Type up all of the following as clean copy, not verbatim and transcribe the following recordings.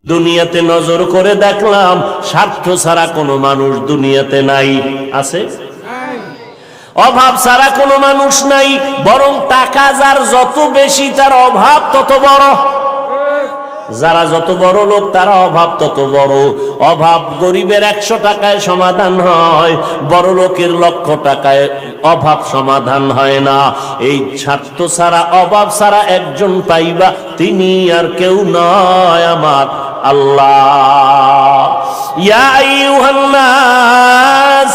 দুনিয়াতে নজর করে দেখলাম স্বার্থ ছাড়া কোনো মানুষ দুনিয়াতে নাই। আছে? অভাব ছাড়া কোনো মানুষ নাই, বরং টাকা যার যত বেশি তার অভাব তত বড়। যারা যত বড় লোক তারা অভাব তত বড়। অভাব গরিবের 100 টাকায় সমাধান হয়, বড় লোকের 1,00,000 টাকায় অভাব সমাধান হয় না। এই স্বার্থ ছাড়া অভাব ছাড়া একজন পাইবা, তিনি আর কেউ নয়, আমার আল্লাহ। ইয়া আইয়ুহান নাস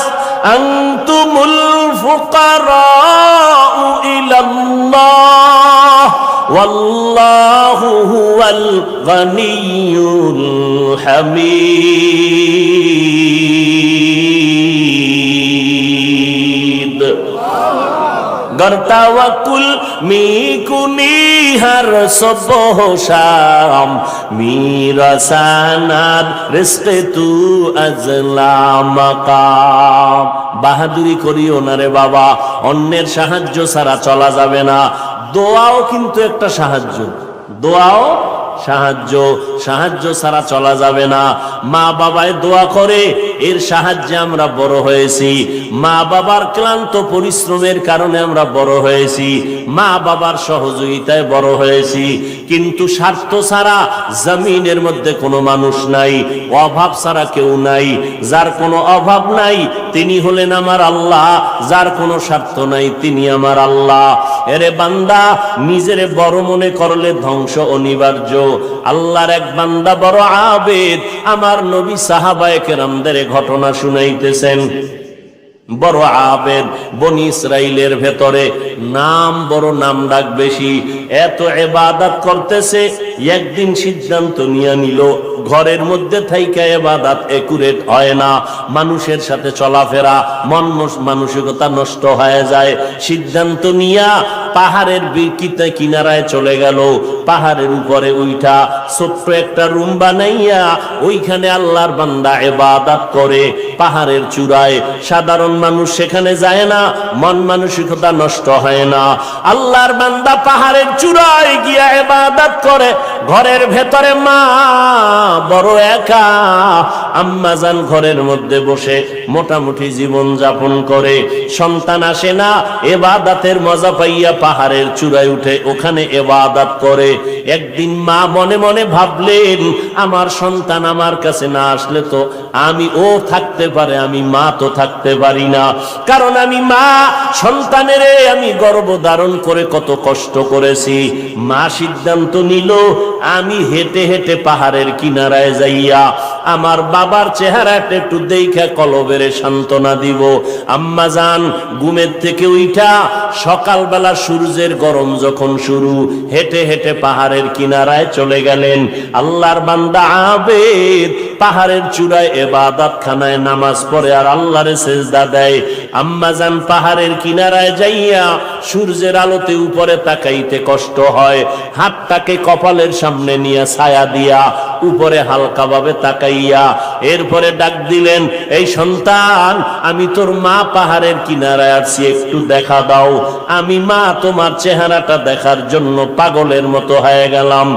আনতুমুল ফুকারাউ ইলাল্লাহ ওয়াল্লাহু হুয়াল গনিয়্যুল হামিদ। গরতাওয়াকুল মিকুনি হর সবহ শাম মিরাসানাদ রিজকে তু আজলা মাকাম। বাহাদুরি করিও না রে বাবা, অন্যের সাহায্য ছাড়া চলা যাবে না। দোয়াও কিন্তু একটা সাহায্য, দোয়াও সাহায্য, সাহায্য ছাড়া চলা যাবে না। মা বাবায় দোয়া করে, এর সাহায্যে আমরা বড় হয়েছি। মা বাবার ক্লান্ত পরিশ্রমের কারণে আমরা বড় হয়েছি, মা বাবার সহযোগিতায় বড় হয়েছি। কিন্তু স্বার্থ ছাড়া জমিনের মধ্যে কোনো মানুষ নাই, অভাব ছাড়া কেউ নাই। যার কোনো অভাব নাই তিনি হলেন আমার আল্লাহ, যার কোনো স্বার্থ নাই তিনি আমার আল্লাহ। এরে বান্দা, নিজেরে বড় মনে করলে ধ্বংস অনিবার্য। আল্লাহর এক বান্দা বড় আবেদ, আমার নবী সাহাবায়ে কেরামদের ঘটনা শুনাইতেছেন। বড় আবেদ, বনি ইসরাইলের ভেতরে নাম বড়, নাম ডাক বেশি, এত ইবাদত করতেছে। একদিন সিদ্ধান্ত নিয়ে নিল, ঘরের মধ্যে থাইকা ইবাদত একুরেট হয় না, মানুষের সাথে চলাফেরা, মন মানসিকতা নষ্ট হয়ে যায়। সিদ্ধান্ত নিয়া পাহাড়ের কিনারায় চলে গেল। পাহাড়ের উপরে উঠা ছোট্ট একটা রুম বানাইয়া ওইখানে আল্লাহর বান্দা ইবাদত করে। পাহাড়ের চূড়ায় সাধারণ মানুষ সেখানে যায় না, মন মানসিকতা নষ্ট হয় না। আল্লাহর বান্দা পাহাড়ের চূড়ায় গিয়া ইবাদত করে। ঘরের ভেতরে মা বড় একা, আম্মা জান ঘরের মধ্যে বসে মোটামুটি জীবন যাপন করে। সন্তান আসে না, ইবাদতের মজা পাইয়া পাহাড়ের চূড়ায় উঠে ওখানে ইবাদত করে। একদিন মা মনে মনে ভাবলেন, আমার সন্তান আমার কাছে না আসলে তো আমি ও থাকতে পারে, আমি মা তো থাকতে পারি না। কারণ আমি মা, সন্তানের আমি গর্ভ ধারণ করে কত কষ্ট করেছি। মা সিদ্ধান্ত নিল, আমি হেঁটে হেঁটে পাহাড়ের কিনারায় যাইয়া আমার বাবার চেহারাটা একটু দেখা কলবের সান্ত্বনা দিব। আম্মা জান ঘুমের থেকে উঠা সকালবেলা সূর্যের গরম যখন শুরু, হেঁটে হেঁটে পাহাড়ের কিনারায় চলে গেলেন। আল্লাহর বান্দা আবেদ পাহাড়ের চূড়ায় ইবাদত খানায় নামাজ পড়ে আর আল্লাহরে সিজদা দেয়। আম্মা জান পাহাড়ের কিনারায় যাইয়া সূর্যের আলোতে উপরে তাকাইতে কষ্ট হয়, হাতটাকে কপালের সামনে নিয়ে ছায়া দিয়া উপরে হালকা ভাবে তাকাইয়া এরপরে ডাক দিলেন, এই সন্তান, আমি তোর মা পাহাড়ের কিনারায় আসছি, একটু দেখা দাও। আমি মা তোমার চেহারাটা দেখার জন্য পাগলের মতো হয়ে গেলাম।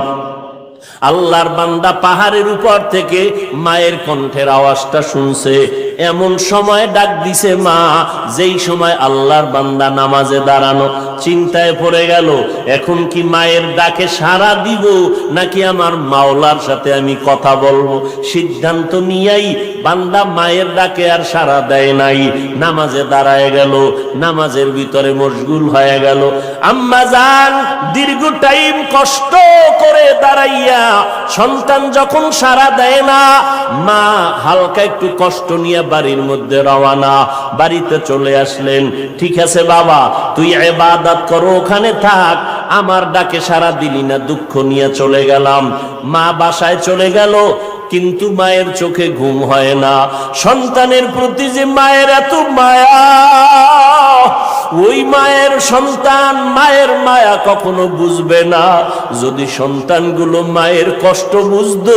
আল্লাহর বান্দা পাহাড়ের উপর থেকে মায়ের কণ্ঠের আওয়াজটা শুনছে। এমন সময় ডাক দিছে মা, যেই সময় আল্লাহর বান্দা নামাজে দাঁড়ানো। চিন্তায় পড়ে গেল, এখন কি মায়ের ডাকে সাড়া দিব নাকি আমার মাওলার সাথে আমি কথা বলবো। সিদ্ধান্ত নিয়েই বান্দা মায়ের ডাকে আর সাড়া দেয় নাই, নামাজে দাঁড়ায় গেল, নামাজের ভিতরে মশগুল হয়ে গেল। আম্মা জান দীর্ঘ টাইম কষ্ট করে দাঁড়াইয়া সন্তান যখন সাড়া দেয় না, মা হালকা একটু কষ্ট নিয়ে বাড়ির মধ্যে রওনা। বাড়িতে চলে আসলেন, ঠিক আছে বাবা, তুই ইবাদত করো, ওখানে থাক, আমার ডাকে সাড়া দিলি না, দুঃখ নিয়ে চলে গেলাম। মা বাসায় চলে গেল, কিন্তু মায়ের চোখে ঘুম হয় না। সন্তানের প্রতি যে মায়ের এত মায়া, ওই মায়ের সন্তান মায়ের মায়া কখনো বুঝবে না। যদি সন্তানগুলো মায়ের কষ্ট বুঝতো,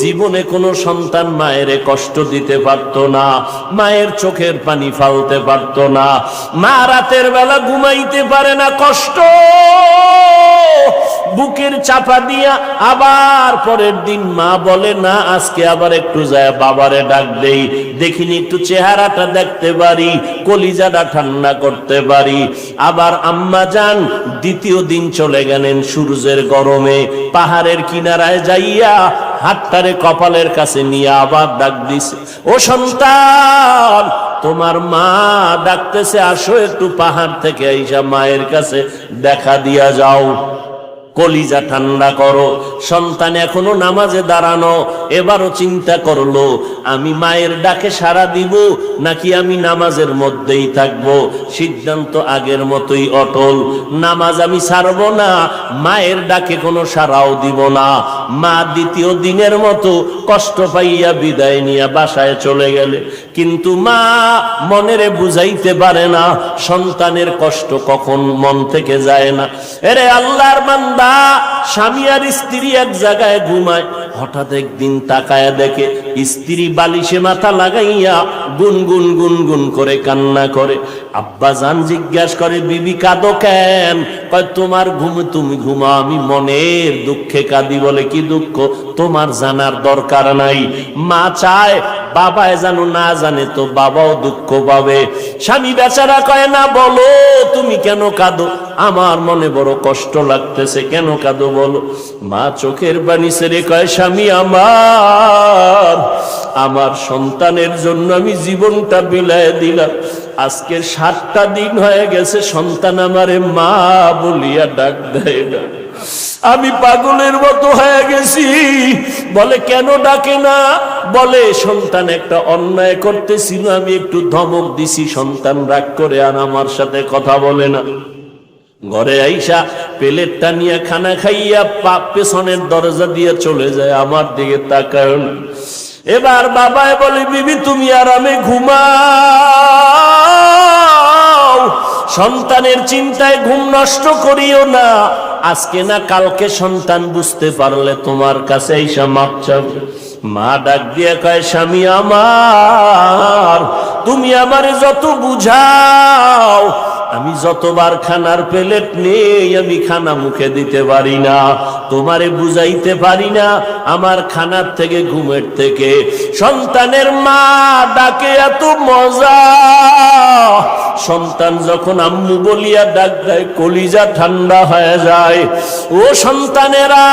জীবনে কোনো সন্তান মায়ের কষ্ট দিতে পারতো না, মায়ের চোখের পানি ফালতে পারতো না। মা রাতের বেলা ঘুমাইতে পারে না, কষ্ট বুকের চাপা দিয়া, আবার পরের দিন মা বলে না আজকে আবার একটু যায় বাবারে ডাক দেই, দেখিনি একটু চেহারাটা দেখতে পারি, কলিজাটা ঠান্ডা করতে পারি। আবার আম্মা যান দ্বিতীয় দিন চলে গেলেন সূর্যের গরমে, পাহাড়ের কিনারায় যাইয়া হাতটারে কপালের কাছে নিয়ে আবার ডাক দিছে, ও সন্তান তোমার মা ডাকতেছে, আসো একটু পাহাড় থেকে আইসা মায়ের কাছে দেখা দিয়া যাও, কলিজা ঠান্ডা করো। সন্তান এখনো নামাজে দাঁড়ানো, এবারও চিন্তা করলো আমি মায়ের ডাকে সাড়া দিব নাকি আমি নামাজের মধ্যেই থাকবো। সিদ্ধান্ত আগের মতোই অটল, নামাজ আমি ছাড়বো না, মায়ের ডাকে কোনো সাড়াও দিব না। মা দ্বিতীয় দিনের মতো কষ্ট পাইয়া বিদায় নিয়ে বাসায় চলে গেলে, কিন্তু মা মনেরে বুঝাইতে পারে না সন্তানের কষ্ট কখন মন থেকে যায় না। এরে আল্লাহর বান্দা, স্বামী আর স্ত্রী এক জায়গায় ঘুমায়, হঠাৎ একদিন তাকায় দেখে স্ত্রী বালিশে মাথা লাগাইয়া গুনগুন গুনগুন করে কান্না করে। আব্বা জান জিজ্ঞাসা করে, বিবি কাঁদো কেন? কয় তোমার ঘুম তুমি ঘুমাও, আমি মনের দুঃখে কাঁদি। বলে কি দুঃখ? তোমার জানার দরকার নাই। মা চায় বাবায় জানো, না জানে তো বাবাও দুঃখ পাবে। স্বামী বেচারা কয় না, বলো তুমি কেন কাঁদো? আমার মনে বড় কষ্ট লাগতেছে। কেন কাঁদো বলো? মা চোখের পানি ছেড়ে কয়, স্বামী আমার সন্তানের জন্য আমি জীবনটা বিলায় দিলাম, আজকে 7টা দিন হয়ে গেছে সন্তান আমারে মা বলিয়া ডাক দেয় না, আমি পাগলের মতো হয়ে গেছি। বলে কেন ডাকে না? বলে সন্তান একটা অন্যায় করতেছিল, আমি একটু ধমক দিছি, সন্তান রাগ করে আর আমার সাথে কথা বলে না। ঘরে আইসা প্লেটটা নিয়ে খানা খাইয়া পেছনের দরজা দিয়ে চলে যায়, আমার দিকে তাকায় না। এবার বাবায় বলে, বিবি তুমি আরামে ঘুমাও, সন্তানের চিন্তায় ঘুম নষ্ট করিও না, আজকে না কালকে সন্তান বুঝতে পারলে তোমার কাছে আইসা মাপ চাবে। মা ডাক দিয়ে কয়, স্বামী আমার তুমি আমারে যত বুঝাও, আমি যতবার খানার প্লেট নেই আমি খানা মুখে দিতে পারি না, তোমারে বুঝাইতে পারি না আমার খানার থেকে ঘুমের থেকে সন্তানের মা ডাকে এত মজা। সন্তান যখন আম্মু বলিয়া ডাক দেয় কলিজা ঠান্ডা হয়ে যায়। ও সন্তানেরা,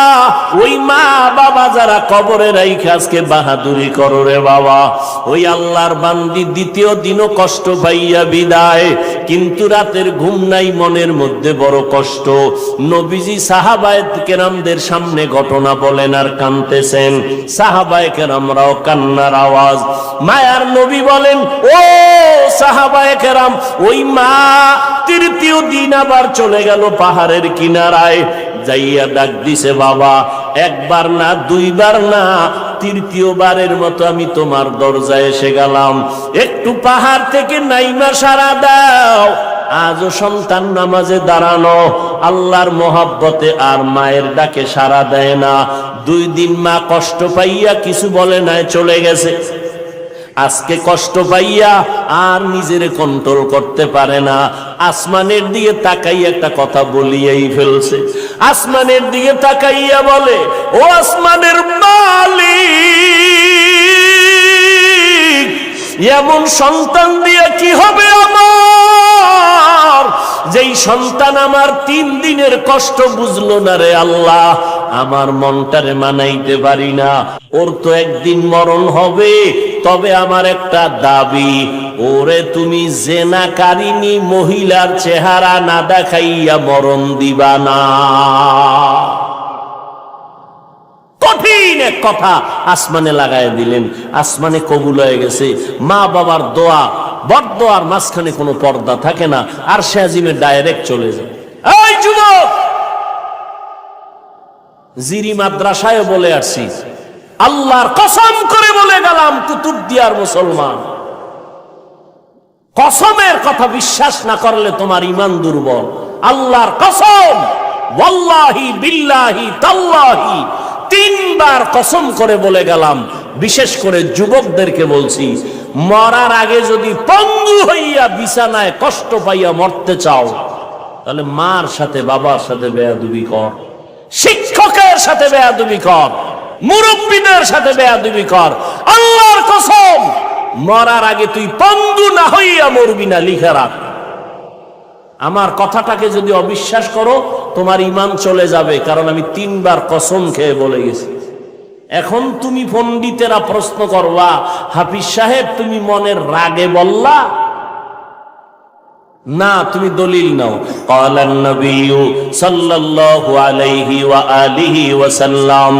ওই মা বাবা যারা কবরে রাইখে আজকে বাহাদুরি করো রে বাবা, ওই আল্লাহর বান্দি দ্বিতীয় দিনও কষ্ট পাইয়া বিদায়, কিন্তু রাতের ঘুম নাই, মনের মধ্যে বড় কষ্ট। নবীজি সাহাবায়ে কেরামদের সামনে ঘটনা বলেন আর কাঁদতেছেন, সাহাবায়ে কেরামরাও কান্নার আওয়াজ। মায়ার নবী বলেন, ও সাহাবায়ে কেরাম, ওই মা তৃতীয় দিন আবার চলে গেল পাহাড়ের কিনারায়, যাইয়া ডাক দিছে, বাবা একবার না দুইবার না, তৃতীয়বারের মতো আমি তোমার দরজায় এসে গেলাম, একটু পাহাড় থেকে নাইমা সারা দাও। আজও সন্তান নামাজে দাঁড়ানো, আল্লাহর মোহাব্বতে আর মায়ের ডাকে সারা দেয় না। 2 দিন মা কষ্ট পাইয়া কিছু বলে নাই, চলে গেছে। আজকে কষ্ট পাইয়া আর নিজের কন্ট্রোল করতে পারে না, আসমানের দিকে তাকাইয়া একটা কথা বলিয়েই ফেলছে। আসমানের দিকে তাকাইয়া বলে, ও আসমানের মালিক, এমন সন্তান দিয়ে কি হবে আমার, যেই সন্তান আমার 3 দিনের কষ্ট বুঝলো না রে আল্লাহ, আমার মনটারে মানাইতে পারি না। ওর তো একদিন মরণ হবে, তবে আমার একটা দাবি, ওরে তুমি জেনাকারিনী মহিলার চেহারা না দেখাইয়া মরণ দিবা না। কঠিন এক কথা আসমানে লাগাই দিলেন, আসমানে কবুল হয়ে গেছে। মা বাবার দোয়া, বড়দোয়ার মাঝখানে কোনো পর্দা থাকে না, আর সে আজিমে ডাইরেক্ট চলে যায়। এই যুবক, জিরি মাদ্রাসায় বলে আসছি, আল্লাহর কসম করে বলে গেলাম, কুতুবদিয়ার মুসলমান, কসমের কথা বিশ্বাস না করলে তোমার ঈমান দুর্বল। আল্লাহর কসম, ওয়াল্লাহি বিল্লাহি তাল্লাহি, 3 বার কসম করে বলে গেলাম, বিশেষ করে যুবকদেরকে বলছি, মরার আগে যদি পঙ্গু হইয়া বিছানায় কষ্ট পাইয়া মরতে চাও, তাহলে মার সাথে বাবার সাথে বেয়াদবি কর, শিক্ষকের সাথে বেয়াদবি কর, মুরব্বীদের সাথে বেয়াদবি কর। আল্লাহর কসম, মরার আগে তুই পঙ্গু না হইয়া মরবি না, লিখে রাখ। আমার কথাটাকে যদি অবিশ্বাস করো, তোমার ঈমান চলে যাবে, কারণ আমি 3 বার কসম খেয়ে বলে গেছি। এখন তুমি পণ্ডিতেরা প্রশ্ন করবা, হাফিজ সাহেব তুমি মনের রাগে বললা না, তুমি দলিল নাও। ক্বালান নবিয়্যু সাল্লাল্লাহু আলাইহি ওয়া আলিহি ওয়া সাল্লাম,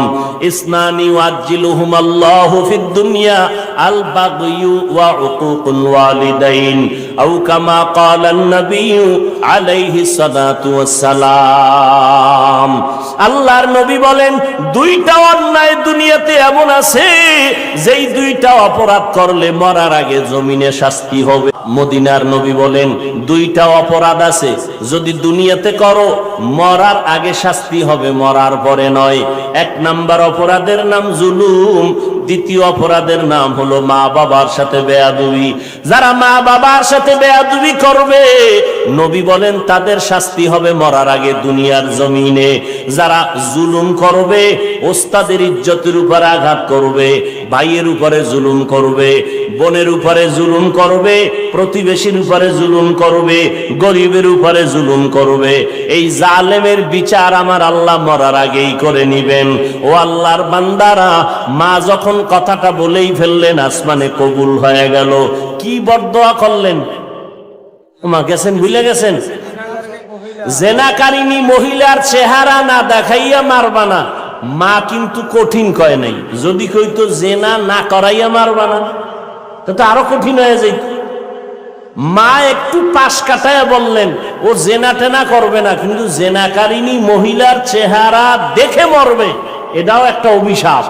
ইসনানি ওয়াজ্জিলুহুম আল্লাহু ফিদ দুনিয়া আল বাগয়ু ওয়া উকুকুল ওয়ালিদাইন, আও কামা ক্বালান নবিয়্যু আলাইহি সালাতু ওয়াস সালাম। আল্লাহর নবী বলেন, 2টা অন্যায় দুনিয়াতে এমন আছে যেই 2টা অপরাধ করলে মরার আগে জমিনে শাস্তি হবে। মদিনার নবী বলেন, 2টা অপরাধ আছে যদি দুনিয়াতে করো মরার আগে শাস্তি হবে, মরার পরে নয়। 1 নাম্বার অপরাধের নাম জুলুম, 2য় অপরাধের নাম হলো মা বাবার সাথে বেয়াদবি। যারা মা বাবার সাথে বেয়াদবি করবে, নবী বলেন তাদের শাস্তি হবে মরার আগে দুনিয়ার জমিনে। যারা জুলুম করবে, ওস্তাদের ইজ্জতের উপর আঘাত করবে, ভাইয়ের উপরে জুলুম করবে, বোনের উপরে জুলুম করবে, প্রতিবেশীর উপরে জুলুম করবে, গরিবের উপরে জুলুম করবে, এই জালেমের বিচার আমার আল্লাহ মরার আগেই করে নিবেন। ও আল্লাহর বান্দারা, মা যখন কথাটা বলেই ফেললেন, আসমানে কবুল হয়ে গেল। কি বরদোয়া করলেন? মা গেছেন, ভুলে গেছেন? জেনাকারিনী মহিলার চেহারা না দেখাইয়া মারবা না। মা কিন্তু কঠিন কয় নাই, যদি কইতো জেনা না করাইয়া মারবা না, তো আরো কঠিন হয়ে যাইত। মা একটু পাশ কাটায় বললেন, ও জেনা টেনা করবে না, কিন্তু জেনাকারিনী মহিলার চেহারা দেখে মরবে, এটাও একটা অভিশাপ।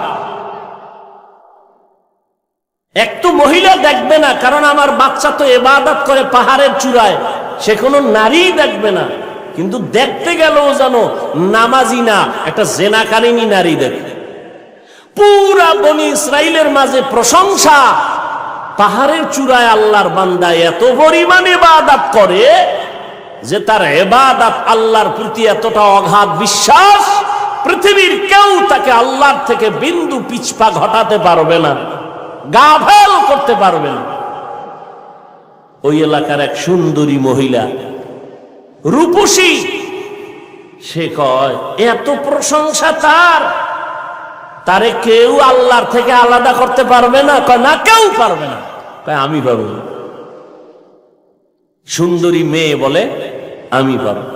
একটু মহিলা দেখবে না, কারণ আমার বাচ্চা তো ইবাদত করে পাহাড়ের চূড়ায়, সে কোনো নারী দেখবে না, কিন্তু দেখতে গেলেও জানো নামাজি না, একটা জেনাকারিনী নারী দেখবে। পুরা বনি ইসরাইলের মাঝে প্রশংসা, পাহাড়ের চূড়ায় আল্লাহর বান্দা এত পরিমাণে ইবাদত করে যে তার ইবাদত আল্লাহর প্রতি এতটা অগাধ বিশ্বাস, পৃথিবীর কেউ তাকে আল্লাহর থেকে বিন্দু পিছপা ঘটাতে পারবে না, গাফেল করতে পারবে না। ওই এলাকার এক সুন্দরী মহিলা, রূপসী, সে কয় এত প্রশংসা তারে কেউ আল্লাহর থেকে আলাদা করতে পারবে না। কয় না, কেউ পারবে না। কয় আমি পারব। সুন্দরী মেয়ে বলে আমি পারব।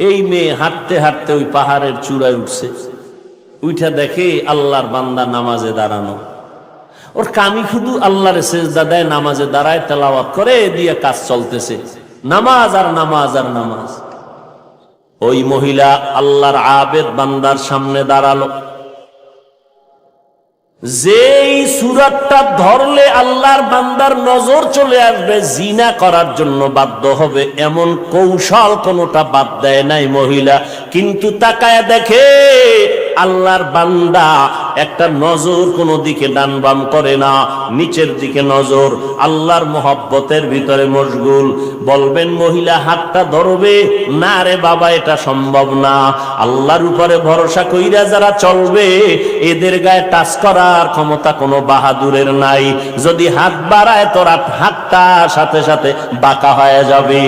এই মেয়ে হাঁটতে হাঁটতে ওই পাহাড়ের চূড়ায় উঠছে, উঠা দেখে আল্লাহর বান্দা নামাজে দাঁড়ানো। ওর কামি শুধু আল্লাহর সেজদা দেয়, নামাজে দাঁড়ায়, তেলাওয়াত করে, দিয়ে কাজ চলতেছে, নামাজ আর নামাজ আর নামাজ। ওই মহিলা আল্লাহর আবেদ বান্দার সামনে দাঁড়ালো। যেই সূরাতটা ধরলে আল্লাহর বান্দার নজর চলে আসবে, জিনা করার জন্য বাধ্য হবে, এমন কৌশল কোনটা বাদ দেয় নাই মহিলা। কিন্তু তাকায় দেখে আল্লাহর বান্দা একটা নজর কোনো দিকে ডান বাম করে না, নিচের দিকে নজর, আল্লাহর মোহব্বতের ভিতরে মশগুল। বলবেন মহিলা হাতটা ধরবে না, রে বাবা এটা সম্ভব না। আল্লাহর উপরে ভরসা কইরা যারা চলবে, এদের গায়ে টাচ করার ক্ষমতা কোনো বাহাদুরের নাই। যদি হাত বাড়ায় তোর হাতটা সাথে সাথে বাঁকা হয়ে যাবে।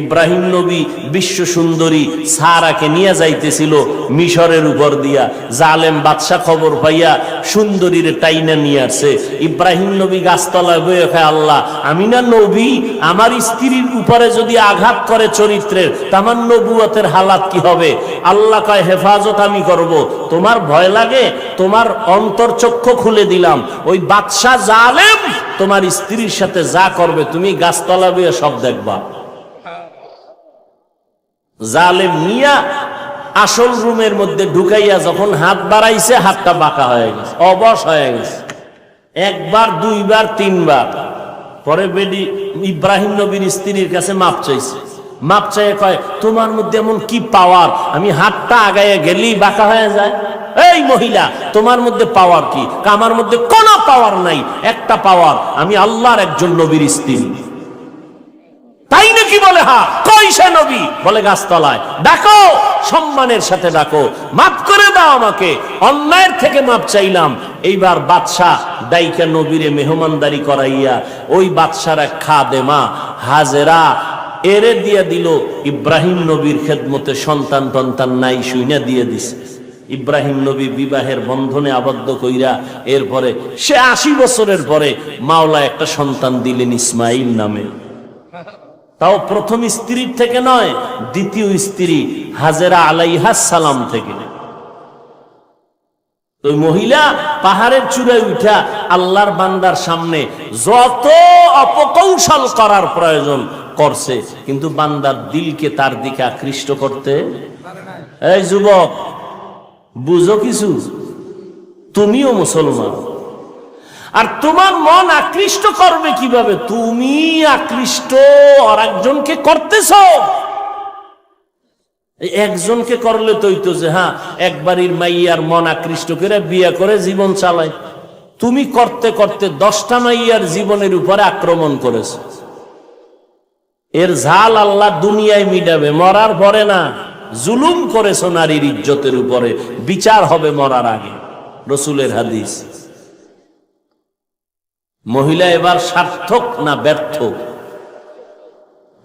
ইব্রাহিম নবী বিশ্ব সুন্দরী সারাকে নিয়ে যাইতেছিল মিশরের উপর দিয়া, জালেম বাদশা খবর পাইয়া সুন্দরীর টাইনা নিয়ে আসছে। ইব্রাহিম নবী গাছতলায় বয়ে খায়, আল্লাহ আমি না নবী, আমার স্ত্রীর উপরে যদি আঘাত করে চরিত্রের, আমার নবুয়তের হালাত কি হবে? আল্লাহ কয় হেফাজত আমি করব, তোমার ভয় লাগে? তোমার অন্তর্চক্ষু খুলে দিলাম, ওই বাদশা জালেম তোমার স্ত্রীর সাথে যা করবে তুমি গাছতলা বয়ে সব দেখবা। জালেম মিয়া আসল রুমের মধ্যে ঢুকাইয়া যখন হাত বাড়াইছে, হাতটা বাঁকা হয়ে গেছে, অবশ হয়ে গেছে। একবার, দুইবার, তিনবার। পরে বেডি ইব্রাহিম নবীর স্ত্রীর কাছে মাপ চাইছে। মাপ চাইয়ে কয়, তোমার মধ্যে এমন কি পাওয়ার, আমি হাতটা আগায় গেলেই বাঁকা হয়ে যায়? এই মহিলা, তোমার মধ্যে পাওয়ার কি? আমার মধ্যে কোনো পাওয়ার নাই, একটা পাওয়ার, আমি আল্লাহর একজন নবীর স্ত্রী। তাই নাকি? বলে হ্যাঁ। কই সে নবী? বলে গাছতলায়। ডাকো, সম্মানের সাথে ডাকো, মাফ করে দাও আমাকে, অন্যায়ের থেকে মাপ চাইলাম। এইবার বাদশা দাইকা নবীরে মেহমানদারি করাইয়া ওই বাদশার এক খাদেমা হাজেরা এরে দিয়া দিল ইব্রাহিম নবীর খেদমতে। সন্তান টন্তান নাই, শুইনা দিয়ে দিছে। ইব্রাহিম নবী বিবাহের বন্ধনে আবদ্ধ কইরা এরপরে সে 80 বছরের পরে মাওলা একটা সন্তান দিলেন ইসমাইল নামে। তাও প্রথম স্ত্রীর থেকে নয়, দ্বিতীয় স্ত্রী হাজেরা আলাইহাস সালাম থেকে। ওই মহিলা পাহাড়ের চূড়ায় উঠা আল্লাহর বান্দার সামনে যত অপকৌশল করার প্রয়োজন করছে, কিন্তু বান্দার দিলকে তার দিকে আকৃষ্ট করতে। এই যুবক, বুঝো কিছু, তুমিও মুসলমান, আর তোমার মন আকৃষ্ট করবে কিভাবে? তুমি আকৃষ্ট আর একজনকে করতেছ। একজনকে করলে তো যে হ্যাঁ একবারই মাইয়ার মন আকৃষ্ট করে বিয়ে করে জীবন চালায়। তুমি করতে করতে 10টা মাইয়ার জীবনের উপরে আক্রমণ করেছ। এর ঝাল আল্লাহ দুনিয়ায় মিটাবে, মরার পরে না। জুলুম করেছ নারীর ইজ্জতের উপরে, বিচার হবে মরার আগে। রসুলের হাদিস। মহিলা এবার সার্থক না ব্যর্থ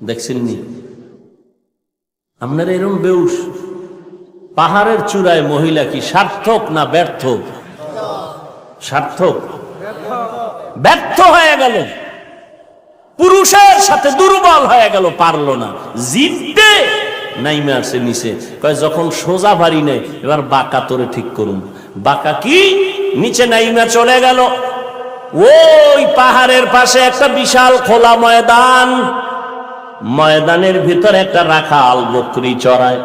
দেখছেন নি? আপনারা এরকম বেউস পাহাড়ের চূড়ায় মহিলা কি সার্থক না ব্যর্থ? সার্থক। ব্যর্থ হয়ে গেল, পুরুষের সাথে দুর্বল হয়ে গেল, পারলো না, জিততে নাইমে আসে নিচে। কয় যখন সোজা পারি নাই, এবার বাঁকা তোরে ঠিক করুন। বাঁকা কি? নিচে নাইমা চলে গেল। ওই পাহাড়ের পাশে একটা বিশাল খোলা ময়দান, ময়দানের ভিতরে একটা রাখাল বকরি চড়ায়।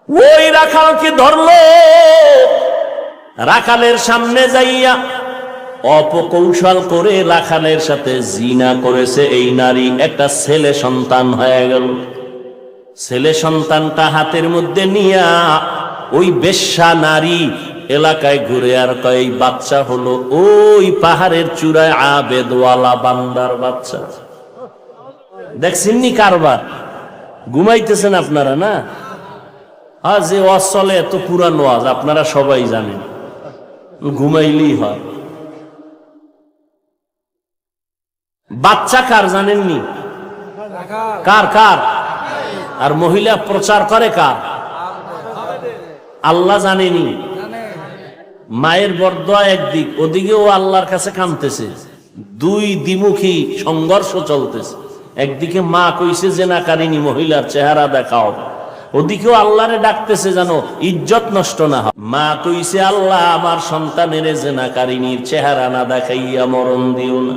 ওই রাখালকে ধরলো, রাখালের সামনে যাইয়া অপকৌশল করে রাখালের সাথে জিনা করেছে এই নারী। একটা ছেলে সন্তান হয়ে গেল। ছেলে সন্তানটা হাতের মধ্যে নিয়া ওই বেশ্যা নারী এলাকায় ঘুরে আর কয় এই বাচ্চা হলো ওই পাহাড়ের চূড়ায় আবেদওয়ালা বান্দার বাচ্চা। দেখছেননি কারবার? ঘুমাইতেছেন আপনারা না? আজ যে ওয়াজ চলে এত পুরান ওয়াজ, আপনারা সবাই জানেন, ঘুমাইলেই হয়। বাচ্চা কার জানেননি? কার কার? আর মহিলা প্রচার করে কার? আল্লাহ জানেনি? মায়ের বরদোয়া একদিক, ওদিকেও আল্লাহর কাছে কামতেছে। দুই দ্বিমুখী সংঘর্ষ চলতেছে। একদিকে মা কইছে জেনাকারিনী মহিলার চেহারা দেখাও, ওদিকেও আল্লাহরে ডাকতেছে জানো ইজ্জত নষ্ট না হয়। মা কইছে আল্লাহ আমার সন্তানের জেনাকারিনীর চেহারা না দেখাইয়া মরণ দিও না।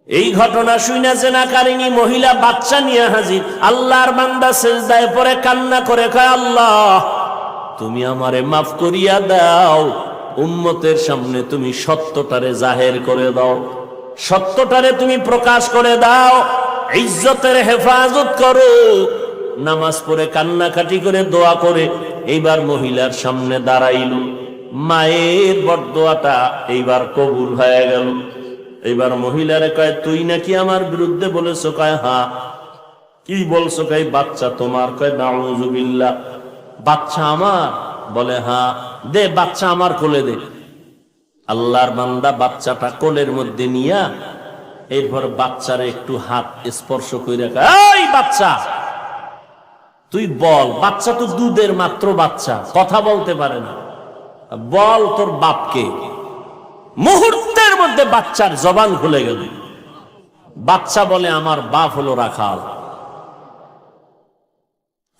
এই ঘটনা শুনে জেনাকারিনী মহিলা বাচ্চা নিয়ে হাজির। আল্লাহর বান্দা সেজদায় পড়ে কান্না করে কয় আল্লাহ তুমি আমারে মাফ করিয়া দাও, উম্মতের সামনে তুমি সত্যটারে জাহের করে দাও, সত্যটারে তুমি প্রকাশ করে দাও, ইজ্জতের হেফাজত করো। নামাজ পড়ে কান্নাকাটি করে দোয়া করে এইবার মহিলার সামনে দাঁড়াইল। মায়ের বরদোয়াটা এইবার কবুল হয়ে গেল। এইবার মহিলারে কয় তুই নাকি আমার বিরুদ্ধে বলেছো? কয় হ্যাঁ। কি বলছো? কয় বাচ্চা তোমার। কয় নাউযুবিল্লাহ, বাচ্চা আমার? বলে হ্যাঁ। দে বাচ্চা আমার কোলে দে। আল্লাহর বান্দা বাচ্চাটা কোলের মধ্যে নিয়া এরপর বাচ্চারে একটু হাত স্পর্শ করে কয় এই বাচ্চা তুই বল। বাচ্চা তো দুধের মাত্র বাচ্চা, কথা বলতে পারে না। বল তোর বাপকে। মুহূর্তের মধ্যে বাচ্চার জবান খুলে গেল। বাচ্চা বলে আমার বাপ হলো রাখাল।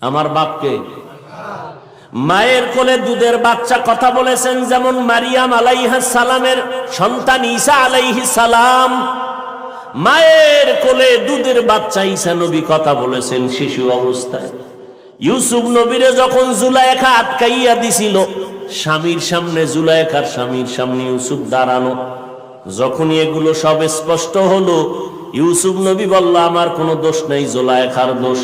আমার বাপকে? মায়ের কোলে দুধের বাচ্চা কথা বলেছেন যেমন মারিয়াম আলাইহিস সালামের সন্তান ঈসা আলাইহিস সালাম। মায়ের কোলে দুধের বাচ্চা ঈসা নবী কথা বলেছেন শিশু অবস্থায়। ইউসুফ নবীরে যখন জুলাইখা আটকাইয়া দিছিল স্বামীর সামনে জুলাইখার স্বামীর সামনে ইউসুফ দাঁড়ানো। যখনই এগুলো সব স্পষ্ট হলো, ইউসুফ নবী বলল, আমার কোনো দোষ নেই, জুলাইখার দোষ,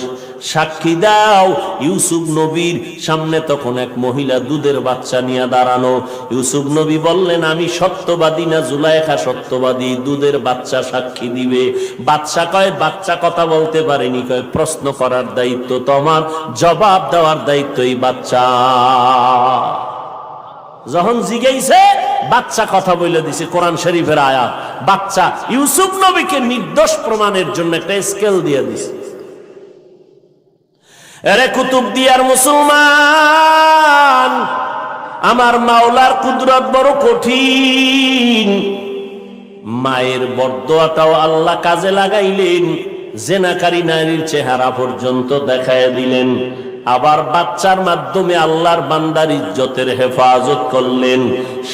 সাক্ষী দাও। ইউসুফ নবীর সামনে তখন এক মহিলা দুধের বাচ্চা নিয়ে দাঁড়ানো। ইউসুফ নবী বললেন, আমি সত্যবাদী না জুলাইখা সত্যবাদী, দুধের বাচ্চা সাক্ষী দিবে। বাচ্চা কয়, বাচ্চা কথা বলতে পারেনি, কয় প্রশ্ন করার দায়িত্ব তোমার, জবাব দেওয়ার দায়িত্ব এই বাচ্চা। যখন জিজ্ঞাসে বাচ্চা কথা বলে দিছে, কোরআন শরীফের আয়াত। বাচ্চা ইউসুফ নবীকে নির্দোষ প্রমাণের জন্য একটা স্কেল দিয়ে দিছে। এরে কুতুবদিয়ার মুসলমান, আমার মাওলার কুদরত বড় কঠিন। মায়ের বরদোয়াটাও আল্লাহ কাজে লাগাইলেন, জেনাকারী নারীর চেহারা পর্যন্ত দেখায় দিলেন। আবার বাচ্চার মাধ্যমে আল্লাহর বান্দার ইজ্জতের হেফাজত করলেন।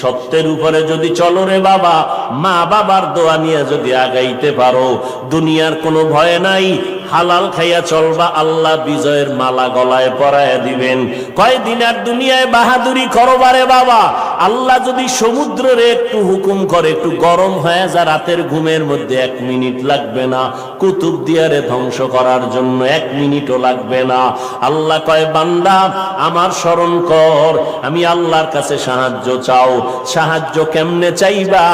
সত্যের উপরে যদি চলো রে বাবা, মা বাবার দোয়া নিয়ে যদি আগাইতে পারো, দুনিয়ার কোনো ভয় নাই, হালাল খাইয়া চলবা, আল্লাহ বিজয়ের মালা গলায় পরাইয়া দিবেন। কয়দিন আর দুনিয়ায় বাহাদুরি করবারে বাবা, আল্লাহ যদি সমুদ্রের একটু হুকুম করে, একটু গরম হয়ে যা, রাতের ঘুমের মধ্যে 1 মিনিট লাগবে না কুতুবদিয়ারে ধ্বংস করার জন্য, 1 মিনিটও লাগবে না। আল্লাহ কয়, বান্দা আমার স্মরণ কর, আমি আল্লাহর কাছে সাহায্য চাও। সাহায্য কেমনে চাইবা?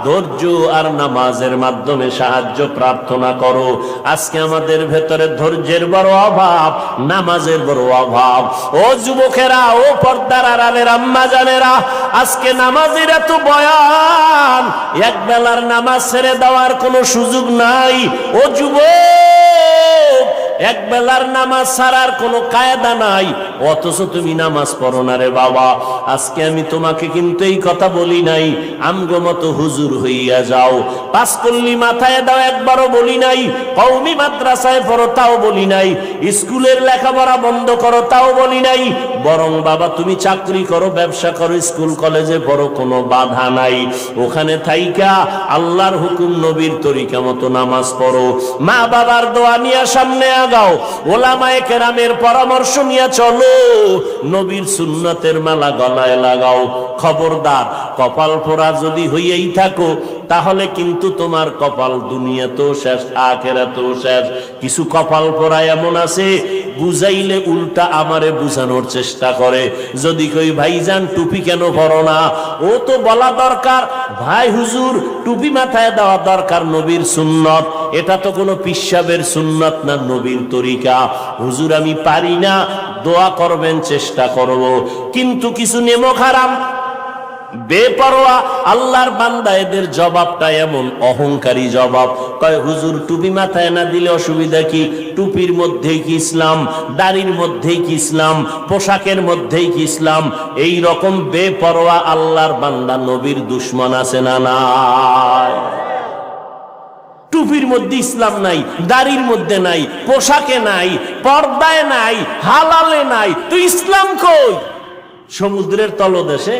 ধৈর্য আর নামাজের মাধ্যমে সাহায্য প্রার্থনা করো। আজকে আমাদের ভেতরে ধৈর্যের বড় অভাব, নামাজের বড় অভাব। ও যুবকেরা, ও পর্দার আড়ালের আম্মা জানেরা, আজকে নামাজের এত বয়ান, এক বেলার নামাজ ছেড়ে দেওয়ার কোনো সুযোগ নাই। ও যুবক, এক বেলার নামাজ ছাড়ার কোনো কায়দা নাই, অথচ তুমি নামাজ পড়ো না রে বাবা। আজকে আমি তোমাকে কিন্তু এই কথা বলি নাই আমগো মতো হুজুর হইয়া যাও, পাঁচকল্লি মাথায় দাও একবারও বলি নাই, কওমি মাদ্রাসায় পড়ো তাও বলি নাই, স্কুলের লেখাপড়া বন্ধ করো তাও বলি নাই। বরং বাবা তুমি চাকরি করো, ব্যবসা করো, স্কুল কলেজে পড়ো, কোনো বাধা নাই। ওখানে থাইকা আল্লাহর হুকুম নবীর তরিকা মতো নামাজ পড়ো, মা বাবার দোয়া নিয়ে সামনে আগাও, ওলামায়ে কেরামের পরামর্শ নিয়ে চলো, নবীর সুন্নতের মালা গলায় লাগাও। খবরদার, কপাল পোড়া যদি হইয়াই থাকো, তাহলে কিন্তু তোমার কপাল দুনিয়াতেও শেষ, আখিরাতেও শেষ। কিছু কপাল পোড়া এমন আছে, বুঝাইলে উল্টা আমারে বুঝানোর চেষ্টা করে। যদি কই ভাইজান টুপি কেন পরো না, ও তো বলা দরকার, ভাই হুজুর টুপি মাথায় দেওয়া দরকার, নবীর সুন্নত, এটা তো কোনো পিসাবের সুন্নত না, নবীর তরিকা। হুজুর আমি পারি না, দোয়া করবেন, চেষ্টা করব। কিন্তু কিছু নেমক হারাম, বেপরোয়া আল্লাহর বান্দা, এদের জবাবটা এমন অহংকারী জবাব। কয় হুজুর টুপি মাথায় না দিলে অসুবিধা কি? টুপির মধ্যেই কি ইসলাম? দাড়ির মধ্যেই কি ইসলাম? পোশাকের মধ্যেই কি ইসলাম? এই রকম বেপরোয়া আল্লাহর বান্দা নবীর দুশ্মন আছে না নাই? টুপির মধ্যে ইসলাম নাই, দাড়ির মধ্যে নাই, পোশাকে নাই, পর্দায় নাই, হালালে নাই, তো ইসলাম কই? সমুদ্রের তলদেশে।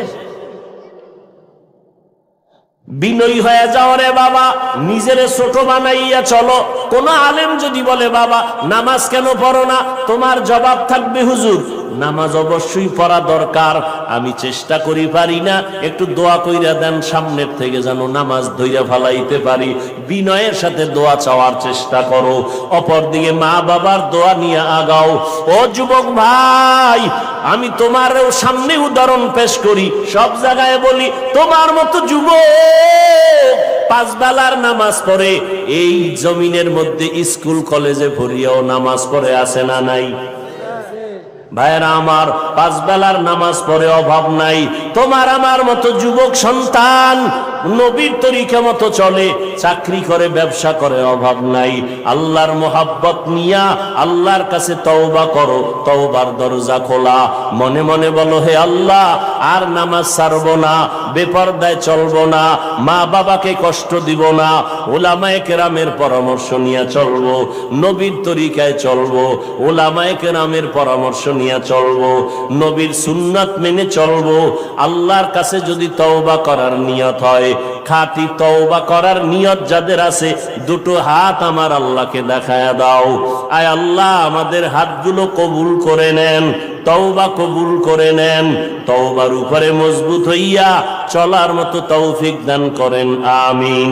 বিনয়ী হয়ে যাও রে বাবা, নিজের ছোট বানাইয়া চলো। কোন আলেম যদি বলে বাবা নামাজ কেন পড়ো না, তোমার জবাব থাকবে হুজুর নামাজ অবশ্যই পড়া দরকার, আমি চেষ্টা করি পারি না, একটু দোয়া কইরা দেন সামনের থেকে যেন নামাজ ধইরা ফালাইতে পারি। বিনয়ের সাথে দোয়া চাওয়ার চেষ্টা করো, অপরদিকে মা বাবার দোয়া নিয়ে আগাও। ও যুবক ভাই, আমি তোমারও সামনে উদাহরণ পেশ করি, সব জায়গায় বলি, তোমার মতো যুবক 5 বেলার নামাজ পড়ে, এই জমিনের মধ্যে স্কুল কলেজে পড়িয়াও নামাজ পড়ে আছে না নাই? ভাইরা আমার, 5 বেলার নামাজ পড়ে অভাব নাই। তোমার আমার মতো যুবক সন্তান নবীর তরিকা মতো চলে, চাকরি করে, ব্যবসা করে, অভাব নাই। আল্লাহর মোহাব্বত নিয়া আল্লাহর কাছে তওবা করো, তওবার দরজা খোলা। মনে মনে বলো, হে আল্লাহ, আর নামাজ ছাড়বো না, বেপরদায় চলবো না, মা বাবাকে কষ্ট দিব না, উলামায়ে কেরামের পরামর্শ নিয়ে চলবো, নবীর তরিকায় চলবো, উলামায়ে কেরামের পরামর্শ নিয়ে চলবো, নবীর সুন্নাত মেনে চলবো। আল্লাহর কাছে যদি তওবা করার নিয়ত হয়, খাঁটি তওবা করার নিয়ত যাদের আছে দুটো হাত আমার আল্লাহকে দেখায়া দাও। আয় আল্লাহ, আমাদের হাতগুলো কবুল করে নেন, তওবা কবুল করে নেন, তওবার উপরে মজবুত হইয়া চলার মতো তৌফিক দান করেন, আমিন।